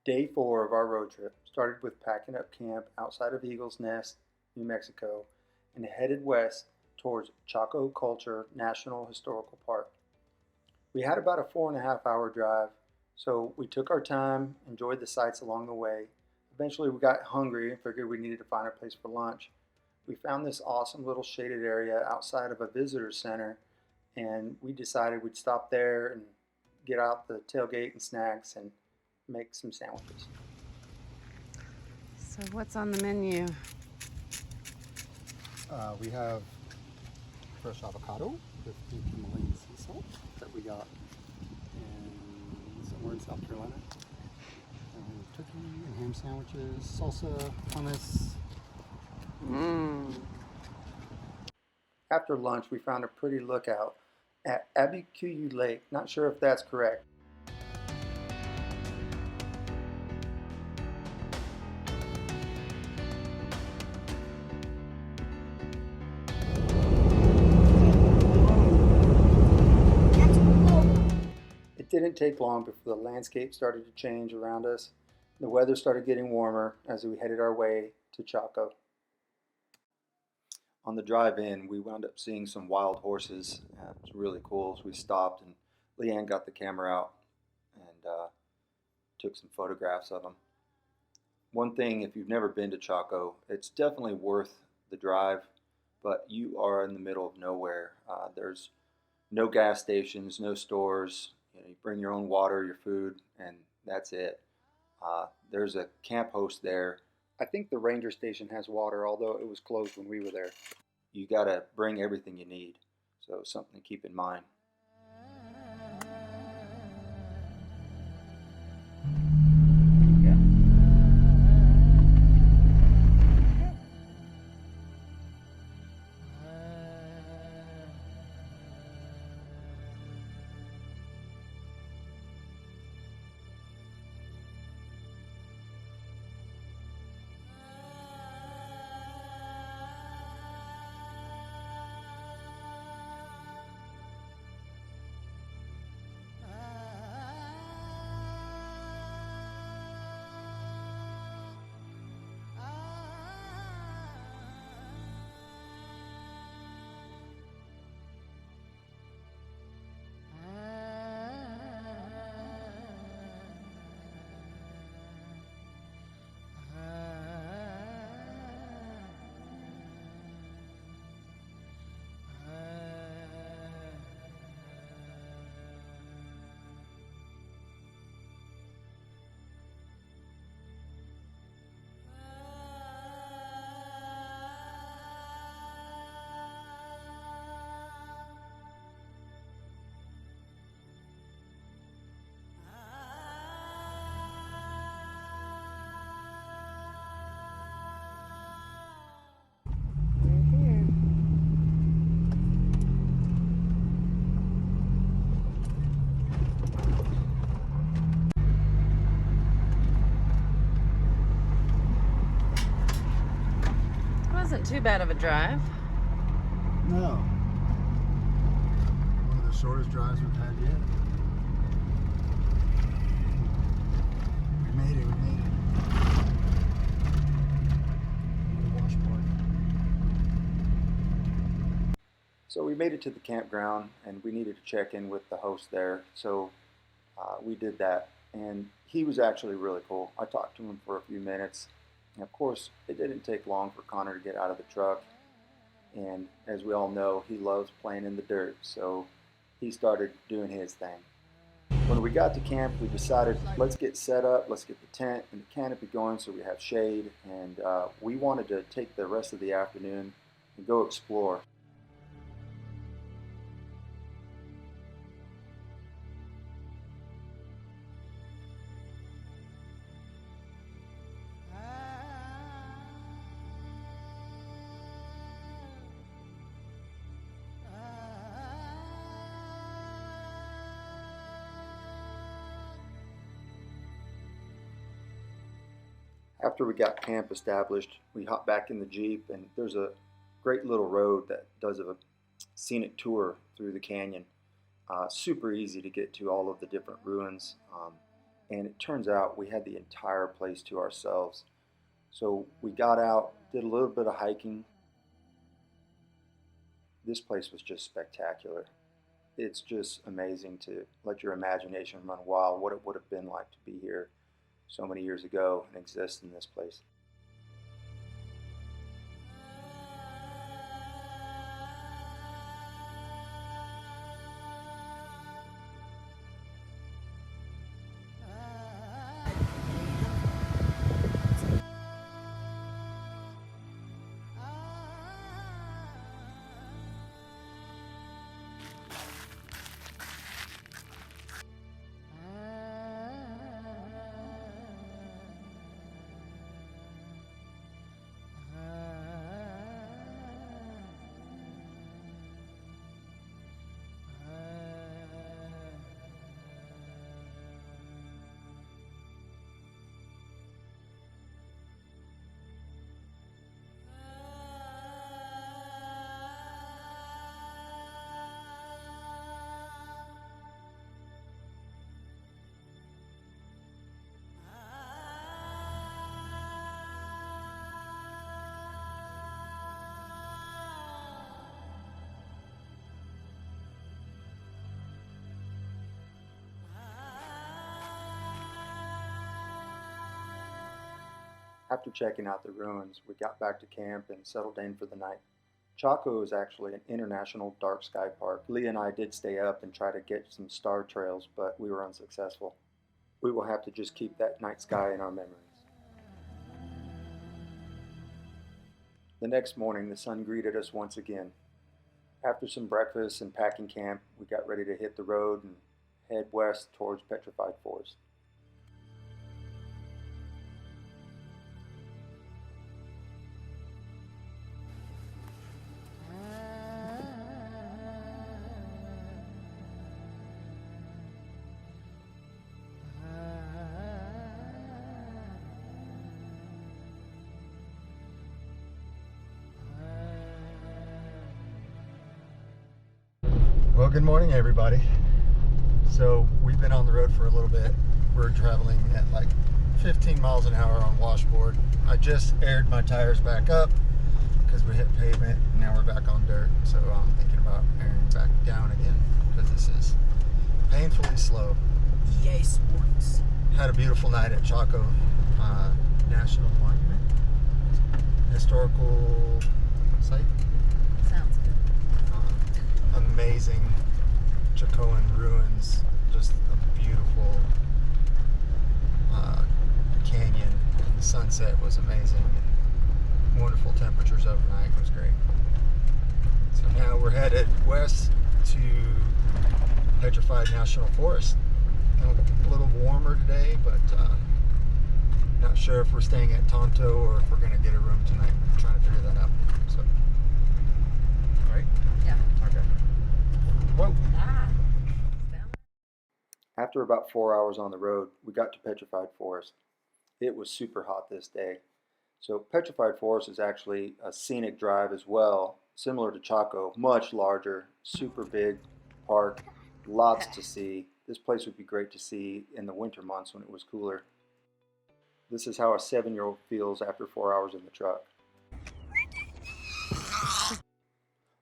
Day 4 of our road trip started with packing up camp outside of Eagle's Nest, New Mexico, and headed west towards Chaco National Historical Park. We had about a 4.5 hour drive, so we took our time, enjoyed the sights along the way. Eventually, we got hungry and figured we needed to find a place for lunch. We found this awesome little shaded area outside of a visitor center, and we decided we'd stop there and get out the tailgate and snacks and make some sandwiches. So what's on the menu? We have fresh avocado with pink Himalayan sea salt that we got somewhere in South Carolina. Turkey and ham sandwiches, salsa, hummus. After lunch, we found a pretty lookout at Abikuyu Lake. Not sure if that's correct. It didn't take long before the landscape started to change around us. The weather started getting warmer as we headed our way to Chaco. On the drive in, we wound up seeing some wild horses. It was really cool. So we stopped and Leanne got the camera out and took some photographs of them. One thing, if you've never been to Chaco, it's definitely worth the drive, but you are in the middle of nowhere. There's no gas stations, no stores. You bring your own water, your food, and that's it. There's a camp host there. I think the ranger station has water, although it was closed when we were there. You gotta bring everything you need, so something to keep in mind. Wasn't too bad of a drive. No. One of the shortest drives we've had yet. We made it. Wash park. So we made it to the campground, and we needed to check in with the host there. So we did that, and he was actually really cool. I talked to him for a few minutes. And of course, it didn't take long for Connor to get out of the truck. And as we all know, he loves playing in the dirt, so he started doing his thing. When we got to camp, we decided, let's get set up, let's get the tent and the canopy going so we have shade. And we wanted to take the rest of the afternoon and go explore. After we got camp established, we hopped back in the Jeep, and there's a great little road that does a scenic tour through the canyon. Super easy to get to all of the different ruins. and it turns out we had the entire place to ourselves. So we got out, did a little bit of hiking. This place was just spectacular. It's just amazing to let your imagination run wild what it would have been like to be here so many years ago and exist in this place. After checking out the ruins, we got back to camp and settled in for the night. Chaco is actually an international dark sky park. Leah and I did stay up and try to get some star trails, but we were unsuccessful. We will have to just keep that night sky in our memories. The next morning, the sun greeted us once again. After some breakfast and packing camp, we got ready to hit the road and head west towards Petrified Forest. Well, good morning, everybody. So we've been on the road for a little bit. We're traveling at like 15 miles an hour on washboard. I just aired my tires back up because we hit pavement. Now we're back on dirt. So I'm thinking about airing back down again because this is painfully slow. EA Sports. Had a beautiful night at Chaco National Monument. Historical site. Sounds good. Amazing Chacoan ruins, just a beautiful canyon. The sunset was amazing. Wonderful temperatures overnight. It was great. So now we're headed west to Petrified National Forest. A little warmer today, but not sure if we're staying at Tonto or if we're going to get a room tonight. I'm trying to figure that out. So, right? Yeah. Okay. Whoa. After about 4 hours on the road, we got to Petrified Forest. It was super hot this day. So Petrified Forest is actually a scenic drive as well, similar to Chaco, much larger, super big park, lots to see. This place would be great to see in the winter months when it was cooler. This is how a 7-year-old feels after 4 hours in the truck.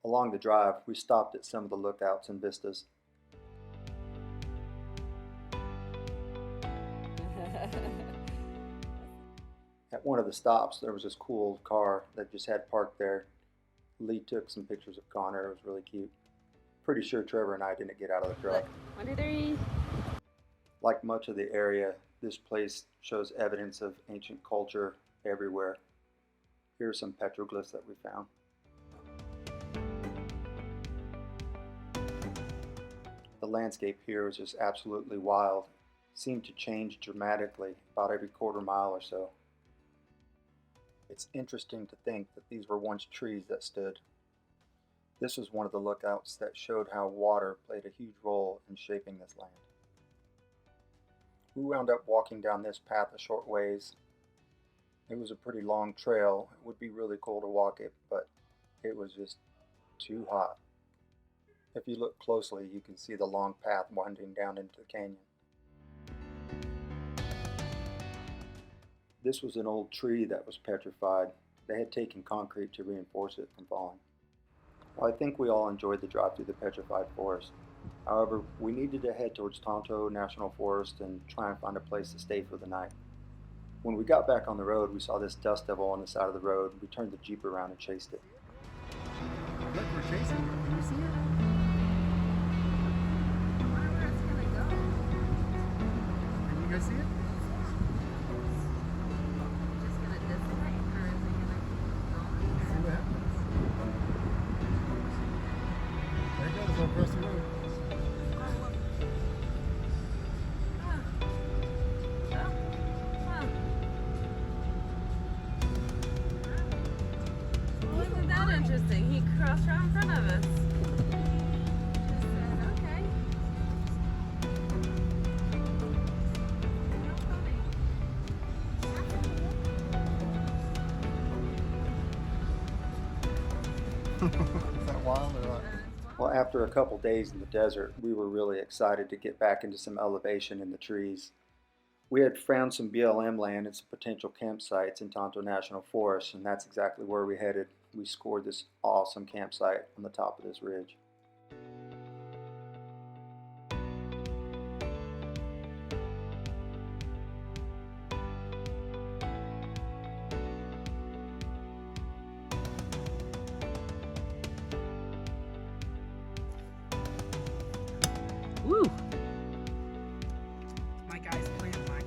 Along the drive, we stopped at some of the lookouts and vistas. At one of the stops, there was this cool old car that just had parked there. Lee took some pictures of Connor. It was really cute. Pretty sure Trevor and I didn't get out of the truck. Look, 1, 2, 3. Like much of the area, this place shows evidence of ancient culture everywhere. Here are some petroglyphs that we found. The landscape here is just absolutely wild. It seemed to change dramatically about every quarter mile or so. It's interesting to think that these were once trees that stood. This was one of the lookouts that showed how water played a huge role in shaping this land. We wound up walking down this path a short ways. It was a pretty long trail. It would be really cool to walk it, but it was just too hot. If you look closely, you can see the long path winding down into the canyon. This was an old tree that was petrified. They had taken concrete to reinforce it from falling. Well, I think we all enjoyed the drive through the Petrified Forest. However, we needed to head towards Tonto National Forest and try and find a place to stay for the night. When we got back on the road, we saw this dust devil on the side of the road. We turned the Jeep around and chased it. Look, we're chasing it. Can you see it? I wonder where it's gonna go. Can you guys see it? Just gonna dissipate, or is it gonna keep going? See what happens. There it goes, across the road. Isn't that interesting? He crossed right in front of us. Just said, okay. How funny. Is that wild or what? Well, after a couple days in the desert, we were really excited to get back into some elevation in the trees. We had found some BLM land and some potential campsites in Tonto National Forest, and that's exactly where we headed. We scored this awesome campsite on the top of this ridge. Woo! My guy's playing mine.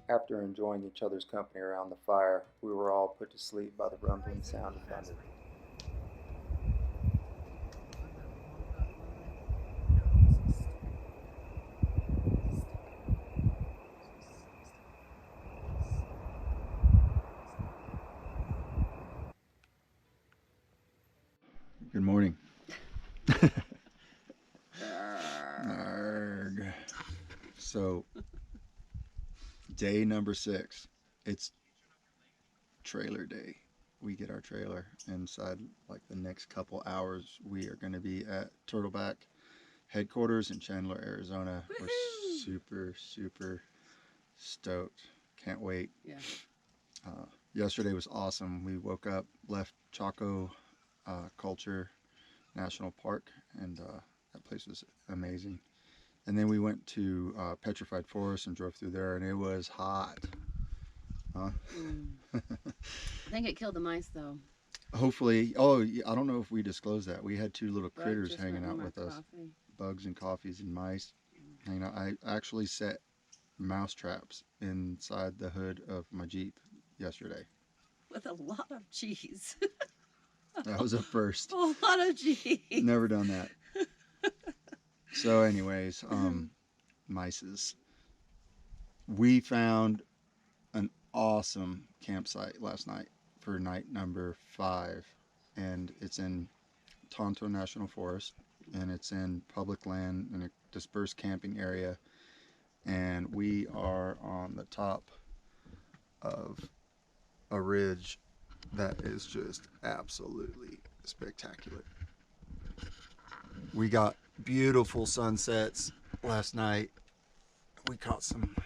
After enjoying each other's company around the fire, we were all put to sleep by the rumbling sound of thunder. Good morning. Arrgh. So, day number 6. It's trailer day. We get our trailer inside like the next couple hours. We are going to be at Turtleback headquarters in Chandler, Arizona. We're super stoked. Can't wait. Yeah. Yesterday was awesome. We woke up, left Chaco National Park, and that place was amazing. And then we went to Petrified Forest and drove through there, and it was hot. Huh? I think it killed the mice though. Hopefully. Oh, yeah, I don't know if we disclosed that. We had two little Bug critters just hanging went in out my with us. coffee. Bugs and coffees and mice. Hanging out. I actually set mouse traps inside the hood of my Jeep yesterday. With a lot of cheese. That was a first. A lot of cheese. Never done that. So anyways, mices. We found an awesome campsite last night for night number 5, and it's in Tonto National Forest, and it's in public land in a dispersed camping area, and we are on the top of a ridge that is just absolutely spectacular. We got beautiful sunsets last night. We caught some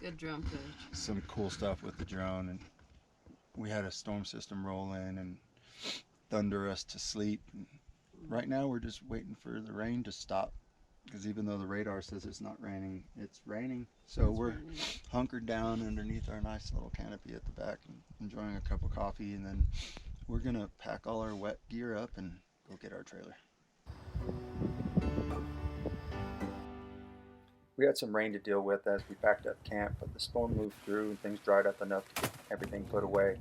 Good drone footage. some cool stuff with the drone, and we had a storm system roll in and thunder us to sleep. And right now we're just waiting for the rain to stop, because even though the radar says it's not raining, it's raining. So we're hunkered down underneath our nice little canopy at the back and enjoying a cup of coffee, and then we're gonna pack all our wet gear up and go get our trailer. We had some rain to deal with as we packed up camp, but the storm moved through and things dried up enough to get everything put away.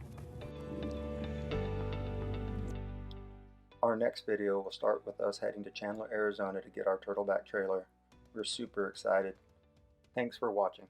Our next video will start with us heading to Chandler, Arizona to get our Turtleback trailer. We're super excited. Thanks for watching.